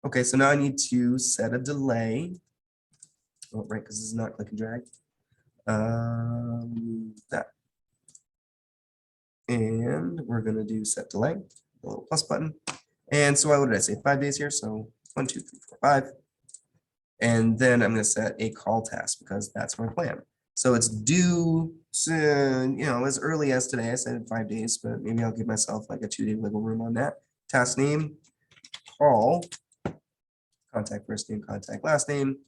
Okay, so now I need to set a delay. Oh, right, because this is not click and drag. That. And we're gonna do set delay, the little plus button. And so what did I say? 5 days here. So 1, 2, 3, 4, 5. And then I'm gonna set a call task because that's my plan. So it's due soon, as early as today. I said 5 days, but maybe I'll give myself like a 2-day wiggle room on that. Task name, call, contact first name, contact last name.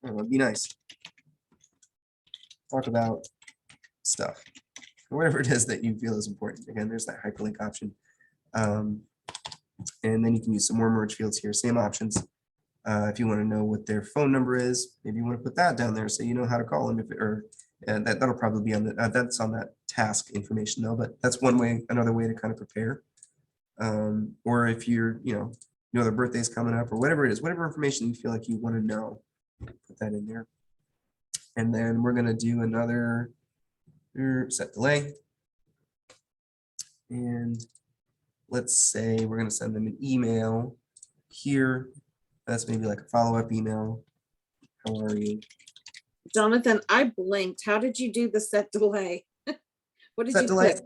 It'd be nice. Talk about stuff, whatever it is that you feel is important. Again, there's that hyperlink option. And then you can use some more merge fields here, same options. If you want to know what their phone number is, maybe you want to put that down there so you know how to call them. That'll probably be on the that's on that task information though, but that's one way, another way to kind of prepare. Or if you're, their birthday's coming up or whatever it is, whatever information you feel like you want to know, put that in there. And then we're going to do another set delay. And let's say we're going to send them an email here. That's maybe like a follow-up email. How are you? Jonathan, I blinked. How did you do the set delay? What did Set you delay. put?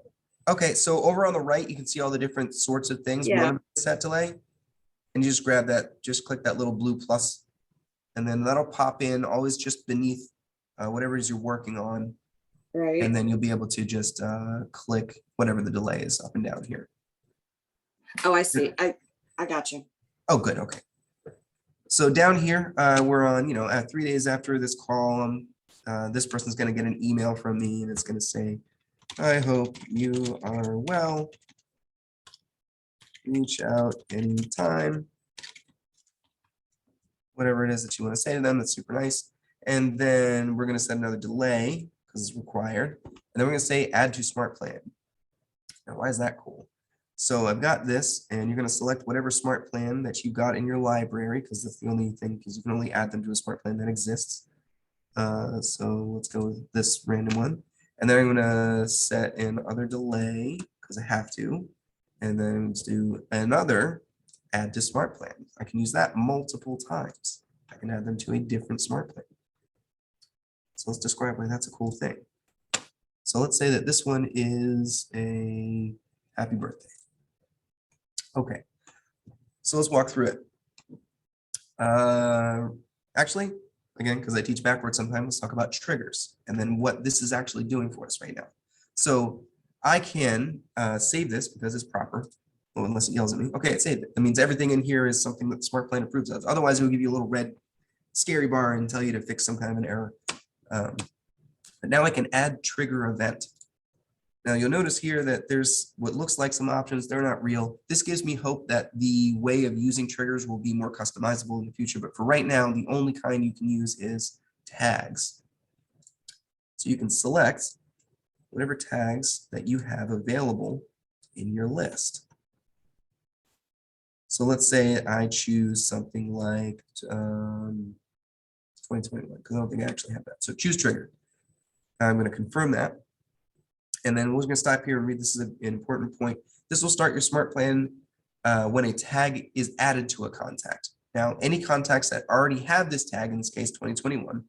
Okay, so over on the right, you can see all the different sorts of things. Yeah. One of them is set delay. And you just grab that, just click that little blue plus, and then that'll pop in always just beneath whatever it is you're working on. Right. And then you'll be able to just click whatever the delay is up and down here. Oh, I see. I got you. Oh, good. Okay. So down here, we're on, at 3 days after this call, this person's going to get an email from me and it's going to say, I hope you are well. Reach out anytime. Whatever it is that you want to say to them, that's super nice. And then we're going to set another delay because it's required. And then we're going to say add to SmartPlan. Now, why is that cool? So I've got this, and you're going to select whatever SmartPlan that you got in your library, because that's the only thing, because you can only add them to a SmartPlan that exists. So let's go with this random one. And then I'm going to set in other delay, because I have to. And then let's do another add to SmartPlan. I can use that multiple times. I can add them to a different SmartPlan. So let's describe why that's a cool thing. So let's say that this one is a happy birthday. Okay, so let's walk through it. Actually, again, because I teach backwards sometimes, let's talk about triggers and then what this is actually doing for us right now. So I can save this because it's proper. Oh, unless it yells at me. Okay, it saved it. That means everything in here is something that the SmartPlan approves of. Otherwise, it will give you a little red scary bar and tell you to fix some kind of an error. But now I can add trigger event. Now you'll notice here that there's what looks like some options. They're not real. This gives me hope that the way of using triggers will be more customizable in the future. But for right now, the only kind you can use is tags. So you can select whatever tags that you have available in your list. So let's say I choose something like 2021, because I don't think I actually have that. So choose trigger. I'm going to confirm that. And then we're going to stop here and read. This is an important point. This will start your SmartPlan when a tag is added to a contact. Now, any contacts that already have this tag, in this case 2021,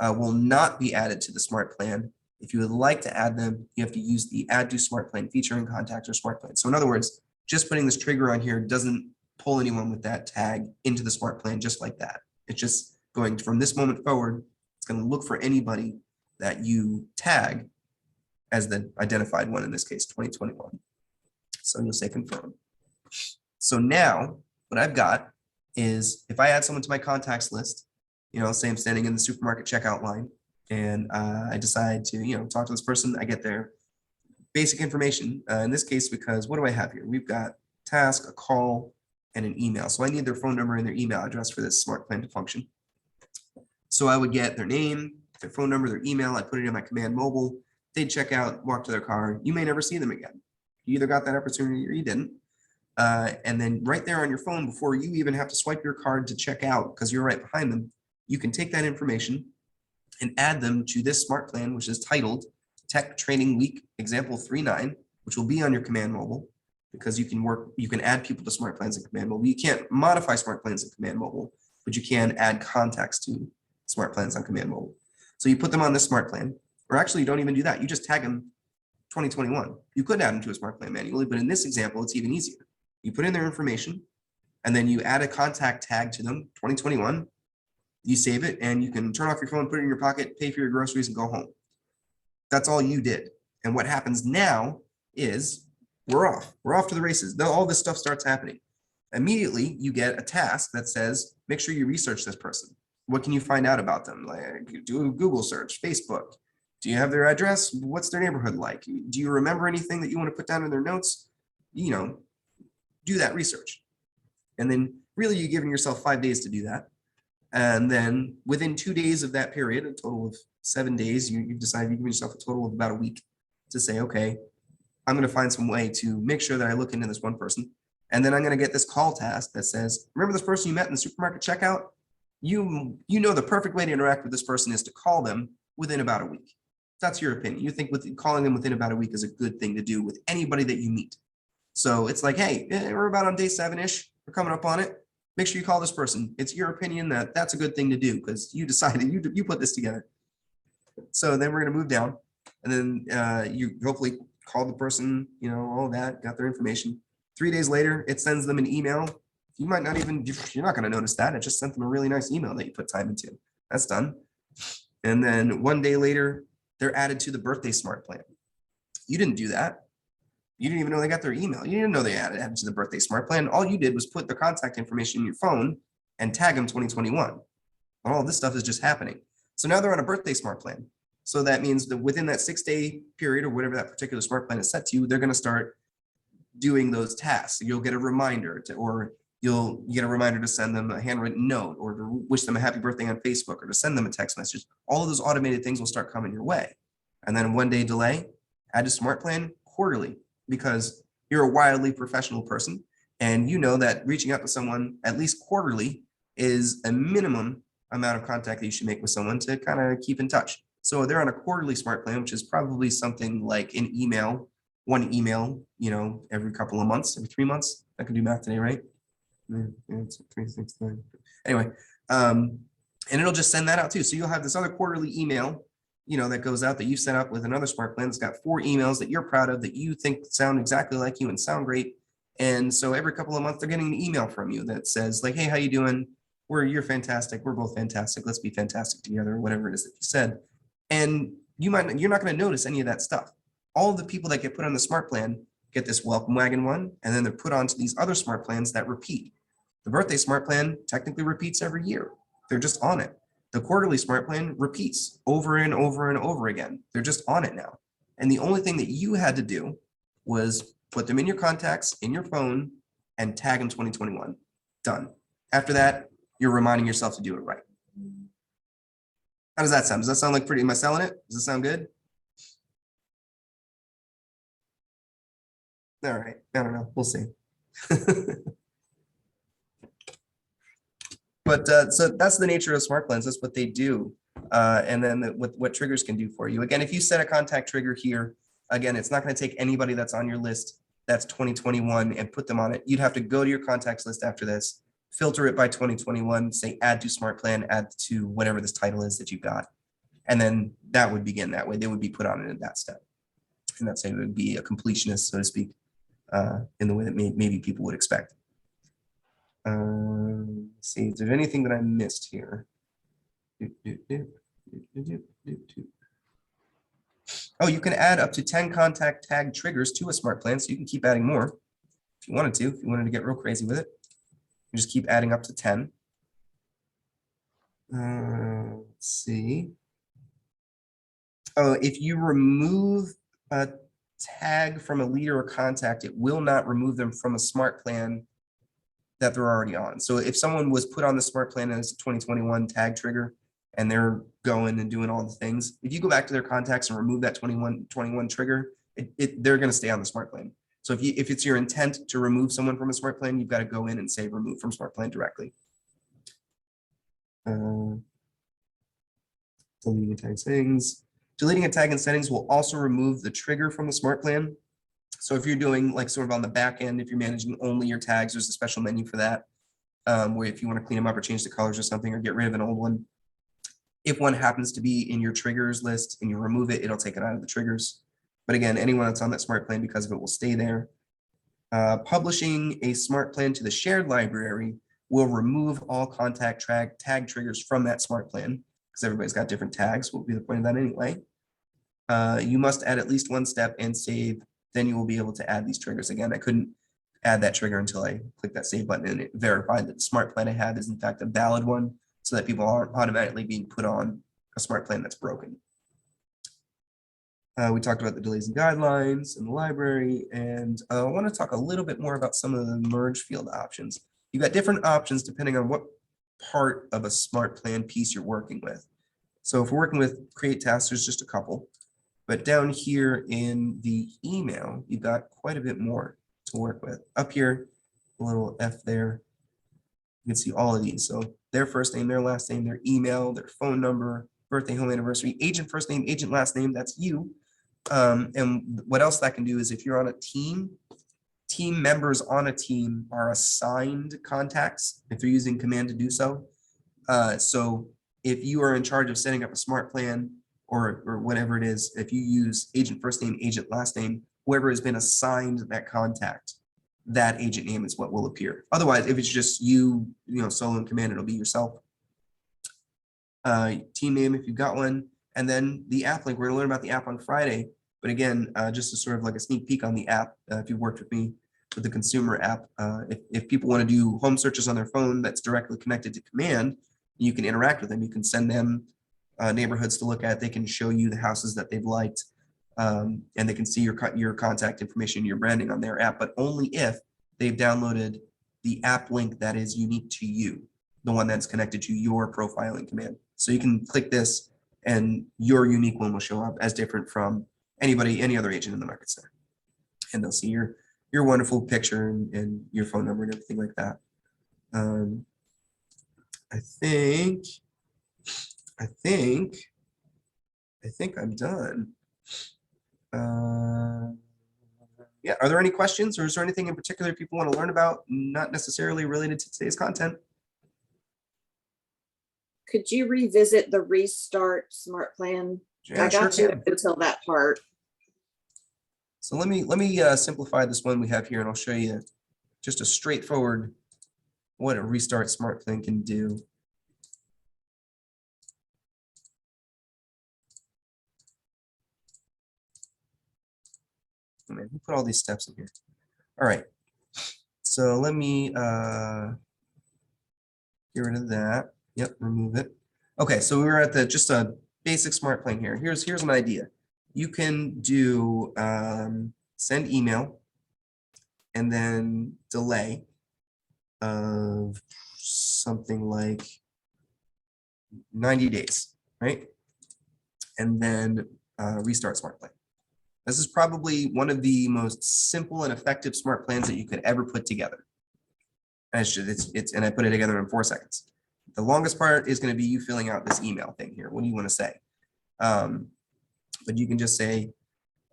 will not be added to the SmartPlan. If you would like to add them, you have to use the add to SmartPlan feature in contacts or SmartPlan. So in other words, just putting this trigger on here doesn't pull anyone with that tag into the SmartPlan just like that. It's just going from this moment forward, it's going to look for anybody that you tag as the identified one, in this case, 2021. So you'll say confirm. So now what I've got is if I add someone to my contacts list, say I'm standing in the supermarket checkout line and I decide to, talk to this person, I get their basic information. In this case, because what do I have here? We've got task, a call, and an email. So I need their phone number and their email address for this SmartPlan to function. So I would get their name, their phone number, their email. I put it in my command mobile. They'd check out, walk to their car. You may never see them again. You either got that opportunity or you didn't. And then right there on your phone, before you even have to swipe your card to check out, because you're right behind them, you can take that information and add them to this smart plan, which is titled Tech Training Week Example 3.9, which will be on your command mobile, because you can add people to smart plans in command mobile. You can't modify smart plans in command mobile, but you can add context to smart plans on command mobile. So you put them on this smart plan, or actually you don't even do that. You just tag them 2021. You could add them to a smart plan manually, but in this example, it's even easier. You put in their information and then you add a contact tag to them, 2021. You save it and you can turn off your phone, put it in your pocket, pay for your groceries and go home. That's all you did. And what happens now is we're off to the races. All this stuff starts happening. Immediately you get a task that says, make sure you research this person. What can you find out about them? Like, do a Google search, Facebook. Do you have their address? What's their neighborhood like? Do you remember anything that you want to put down in their notes? Do that research. And then really you're giving yourself 5 days to do that. And then within 2 days of that period, a total of 7 days, you've decided you give yourself a total of about a week to say, okay, I'm going to find some way to make sure that I look into this one person. And then I'm going to get this call task that says, remember this person you met in the supermarket checkout? You know the perfect way to interact with this person is to call them within about a week. That's your opinion. You think calling them within about a week is a good thing to do with anybody that you meet. So it's like, hey, we're about on day 7-ish. We're coming up on it. Make sure you call this person. It's your opinion that that's a good thing to do because you decided, you put this together. So then we're going to move down and then you hopefully called the person, all that, got their information. 3 days later, it sends them an email. You might not even, you're not going to notice that. It just sent them a really nice email that you put time into. That's done. And then 1 day later, they're added to the birthday smart plan. You didn't do that. You didn't even know they got their email. You didn't know they added to the birthday smart plan. All you did was put the contact information in your phone and tag them 2021. All this stuff is just happening. So now they're on a birthday smart plan. So that means that within that 6 day period or whatever that particular smart plan is set to, they're going to start doing those tasks. You'll get a reminder you'll get a reminder to send them a handwritten note or to wish them a happy birthday on Facebook or to send them a text message. All of those automated things will start coming your way. And then 1 day delay, add to smart plan quarterly because you're a wildly professional person and you know that reaching out to someone at least quarterly is a minimum amount of contact that you should make with someone to kind of keep in touch. So they're on a quarterly smart plan, which is probably something like one email, every couple of months, every 3 months. I can do math today, right? Yeah, it's 3, 6, 9. Anyway, and it'll just send that out too. So you'll have this other quarterly email, that goes out that you set up with another smart plan. It's got 4 emails that you're proud of that you think sound exactly like you and sound great. And so every couple of months, they're getting an email from you that says like, hey, how you doing? You're fantastic. We're both fantastic. Let's be fantastic together, whatever it is that you said. And you're not going to notice any of that stuff. All of the people that get put on the smart plan get this welcome wagon one, and then they're put onto these other smart plans that repeat. The birthday smart plan technically repeats every year. They're just on it. The quarterly smart plan repeats over and over and over again. They're just on it now. And the only thing that you had to do was put them in your contacts, in your phone, and tag them 2021. Done. After that, you're reminding yourself to do it right. How does that sound? Does that sound like am I selling it? Does it sound good? All right. I don't know. We'll see. But so that's the nature of smart plans. That's what they do. And then what triggers can do for you. Again, if you set a contact trigger here, again, it's not going to take anybody that's on your list that's 2021 and put them on it. You'd have to go to your contacts list after this, filter it by 2021, say add to smart plan, add to whatever this title is that you've got. And then that would begin that way. They would be put on it in that step. And that's it would be a completionist, so to speak, in the way that maybe people would expect. Let's see, is there anything that I missed here? Oh, you can add up to 10 contact tag triggers to a smart plan, so you can keep adding more if you wanted to. If you wanted to get real crazy with it, you just keep adding up to 10. Let's see. Oh, if you remove a tag from a leader or contact, it will not remove them from a smart plan that they're already on. So if someone was put on the smart plan as a 2021 tag trigger, and they're going and doing all the things. If you go back to their contacts and remove that 21 trigger, they're going to stay on the smart plan. So if it's your intent to remove someone from a smart plan, you've got to go in and say remove from smart plan directly. Deleting a tag settings. Deleting a tag in settings will also remove the trigger from the smart plan. So if you're doing like sort of on the back end, if you're managing only your tags, there's a special menu for that. Where if you want to clean them up or change the colors or something or get rid of an old one, if one happens to be in your triggers list and you remove it, it'll take it out of the triggers. But again, anyone that's on that smart plan because of it will stay there. Publishing a smart plan to the shared library will remove all contact tag triggers from that smart plan because everybody's got different tags. Will be the point of that anyway. You must add at least one step and save. Then you will be able to add these triggers again. I couldn't add that trigger until I clicked that save button and it verified that the smart plan I have is in fact a valid one, so that people aren't automatically being put on a smart plan that's broken. We talked about the delays and guidelines in the library, and I want to talk a little bit more about some of the merge field options. You've got different options depending on what part of a smart plan piece you're working with. So if we're working with create tasks, there's just a couple, but down here in the email, you've got quite a bit more to work with. Up here, a little F there, you can see all of these. So their first name, their last name, their email, their phone number, birthday, home anniversary, agent first name, agent last name, that's you. And what else that can do is if you're on a team members on a team are assigned contacts if they're using command to do so. So if you are in charge of setting up a smart plan or whatever it is, if you use agent first name, agent last name, whoever has been assigned that contact, that agent name is what will appear. Otherwise, if it's just you solo in command, it'll be yourself. Team name if you've got one. And then the app link, we're going to learn about the app on Friday. But again, just as sort of like a sneak peek on the app, if you've worked with me with the consumer app, if people want to do home searches on their phone that's directly connected to command, you can interact with them. You can send them neighborhoods to look at. They can show you the houses that they've liked, and they can see your contact information, your branding on their app, but only if they've downloaded the app link that is unique to you, the one that's connected to your profiling command. So you can click this and your unique one will show up as different from any other agent in the market center. And they'll see your wonderful picture and your phone number and everything like that. I think I'm done. Yeah, are there any questions or is there anything in particular people want to learn about, not necessarily related to today's content? Could you revisit the restart smart plan? Yeah, I got sure you can. until that part. So let me simplify this one we have here, and I'll show you just a straightforward what a restart smart plan can do. Oh, man, who put all these steps in here? All right. So let me get rid of that. Yep, remove it. Okay, so we were at just a basic smart plan here. Here's an idea. You can do send email and then delay of something like 90 days, right? And then restart smart plan. This is probably one of the most simple and effective smart plans that you could ever put together. And and I put it together in 4 seconds. The longest part is going to be you filling out this email thing here. What do you want to say? But you can just say,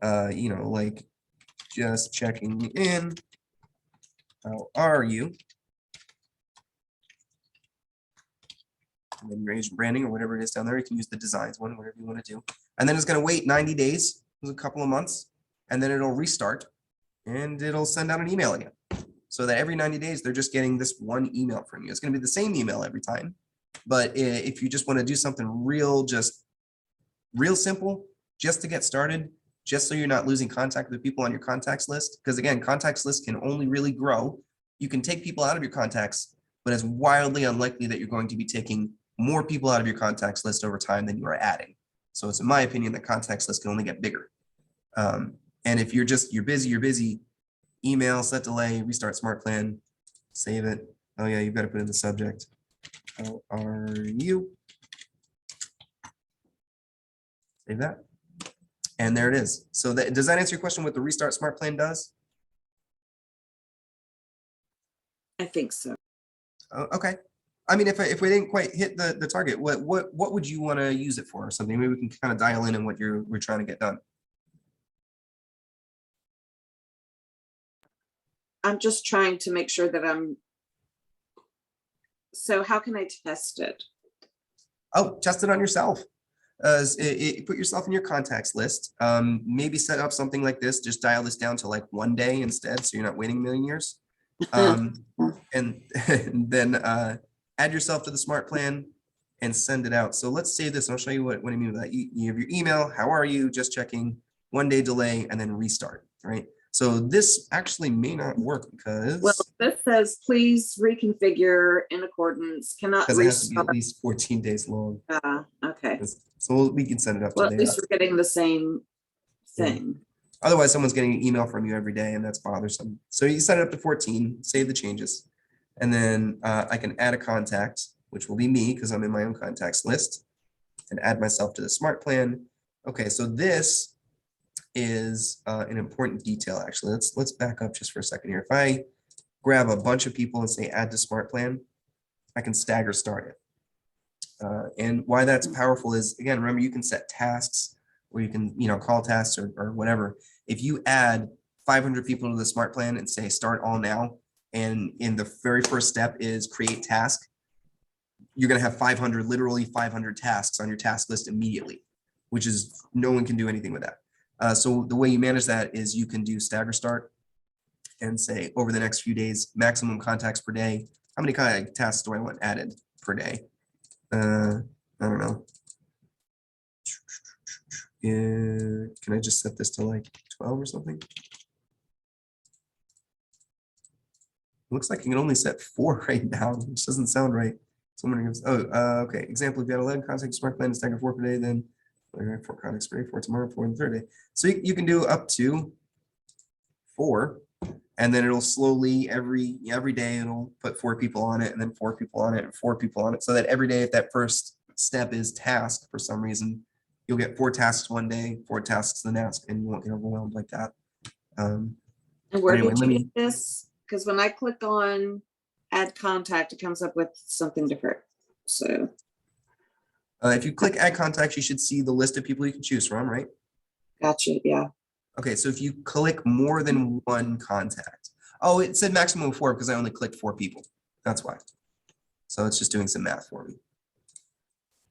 like just checking in. How are you? And then your agent branding or whatever it is down there. You can use the designs one, whatever you want to do. And then it's going to wait 90 days, a couple of months, and then it'll restart and it'll send out an email again. So that every 90 days, they're just getting this one email from you. It's going to be the same email every time. But if you just want to do something real simple, just to get started, just so you're not losing contact with the people on your contacts list. Because again, contacts list can only really grow. You can take people out of your contacts, but it's wildly unlikely that you're going to be taking more people out of your contacts list over time than you are adding. So it's in my opinion that contacts list can only get bigger. And if you're busy, email, set delay, restart smart plan, save it. Oh yeah, you've got to put in the subject. How are you? Save that. And there it is. So that, does that answer your question what the Restart Smart Plan does? I think so. Okay. I mean, if we didn't quite hit the target, what would you want to use it for or something? Maybe we can kind of dial in on what we're trying to get done. I'm just trying to make sure that so how can I test it? Oh, test it on yourself. Put yourself in your contacts list. Maybe set up something like this. Just dial this down to like 1 day instead, so you're not waiting a million years. And then add yourself to the smart plan and send it out. So let's save this. I'll show you what I mean by that. You have your email. How are you? Just checking. 1 day delay and then restart. Right. So this actually may not work because well, this says please reconfigure in accordance. Cannot it has to be restart. at least 14 days long. Okay. So we can send it up Well, to at there. least we're getting the same thing. Otherwise, someone's getting an email from you every day, and that's bothersome. So you set it up to 14, save the changes, and then I can add a contact, which will be me because I'm in my own contacts list, and add myself to the smart plan. Okay, so this is an important detail. Actually, let's back up just for a second here. If I grab a bunch of people and say add to smart plan, I can stagger start it. And why that's powerful is, again, remember, you can set tasks or you can, call tasks or whatever. If you add 500 people to the smart plan and say start all now, and in the very first step is create task, you're going to have 500, literally 500 tasks on your task list immediately, which is no one can do anything with that. So the way you manage that is you can do stagger start and say over the next few days, maximum contacts per day. How many kind of tasks do I want added per day? I don't know. Can I just set this to like 12 or something? Looks like you can only set 4 right now, which doesn't sound right. Someone goes, okay. Example, if you had 11 contacts, smart plan, stagger 4 per day, then 4 contacts per day, 4 tomorrow, 4 on the third day. So you can do up to 4, and then it'll slowly every day it'll put 4 people on it, and then 4 people on it, and 4 people on it, so that every day if that first step is task for some reason, you'll get 4 tasks one day, 4 tasks the next, and you won't get overwhelmed like that. And where anyway, did you get this? Because when I click on add contact, it comes up with something different. So if you click add contacts, you should see the list of people you can choose from, right? gotcha. Yeah. Okay, so if you click more than 1 contact, oh, it said maximum of 4 because I only clicked 4 people. That's why. So it's just doing some math for me.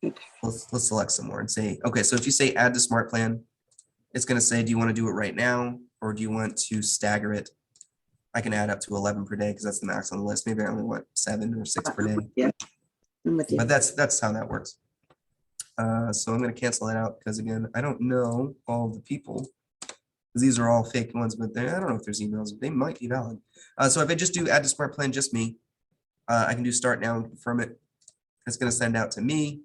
Okay. Let's select some more and say, okay, so if you say add to smart plan, it's going to say, do you want to do it right now or do you want to stagger it? I can add up to 11 per day because that's the max on the list. Maybe I only want 7 or 6 per day. Yeah, I'm with you. But that's how that works. So I'm going to cancel that out because, again, I don't know all of the people. These are all fake ones, but I don't know if there's emails. They might be valid. So if I just do add to smart plan, just me, I can do start now and confirm it. It's going to send out to me.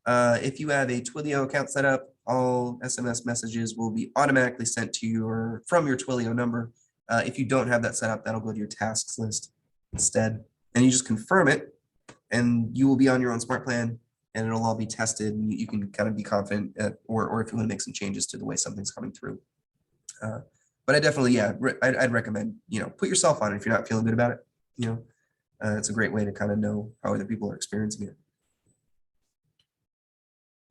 If you have a Twilio account set up, all SMS messages will be automatically sent to you from your Twilio number. If you don't have that set up, that'll go to your tasks list instead. And you just confirm it, and you will be on your own smart plan, and it'll all be tested. And you can kind of be confident, or if you want to make some changes to the way something's coming through. But I definitely, I'd recommend, put yourself on it if you're not feeling good about it. It's a great way to kind of know how other people are experiencing it.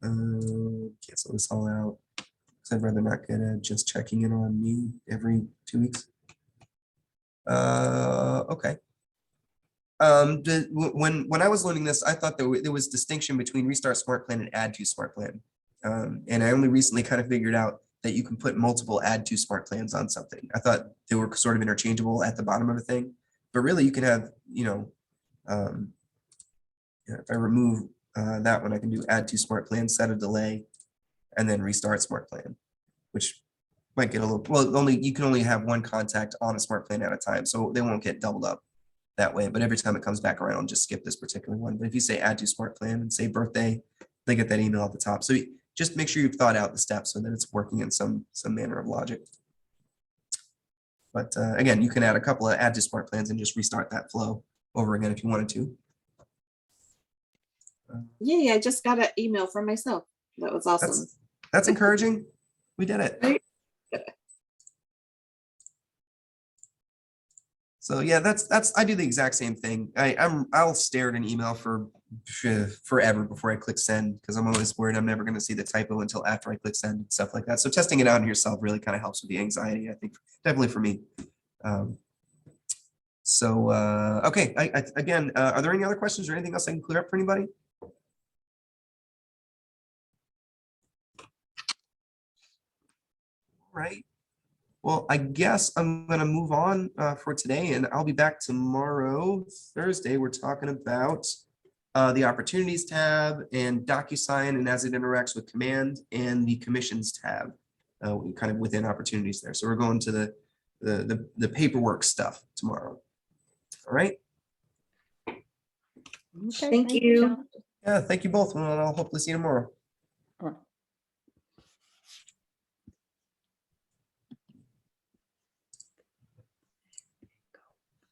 Cancel this all out because I'd rather not get just checking in on me every 2 weeks. Okay. When I was learning this, I thought there was distinction between restart smart plan and add to smart plan. And I only recently kind of figured out that you can put multiple add to smart plans on something. I thought they were sort of interchangeable at the bottom of a thing, but really you can have, if I remove that one, I can do add to smart plan, set a delay, and then restart smart plan, which might get a little, well, you can only have 1 contact on a smart plan at a time, so they won't get doubled up that way. But every time it comes back around, just skip this particular one. But if you say add to smart plan and say birthday, they get that email at the top. So just make sure you've thought out the steps so that it's working in some manner of logic. But again, you can add a couple of add to smart plans and just restart that flow over again if you wanted to. Yeah, I just got an email from myself. That was awesome. That's encouraging. We did it. Right. So yeah, I do the exact same thing. I'll stare at an email for forever before I click send, because I'm always worried I'm never going to see the typo until after I click send and stuff like that. So testing it out on yourself really kind of helps with the anxiety, I think, definitely for me. Okay, again, are there any other questions or anything else I can clear up for anybody? All right. Well, I guess I'm going to move on for today, and I'll be back tomorrow, Thursday. We're talking about the Opportunities tab and DocuSign and as it interacts with Command, and the Commissions tab, kind of within Opportunities there. So we're going to the paperwork stuff tomorrow. All right. Thank you. Yeah, thank you both. And I'll hopefully see you tomorrow.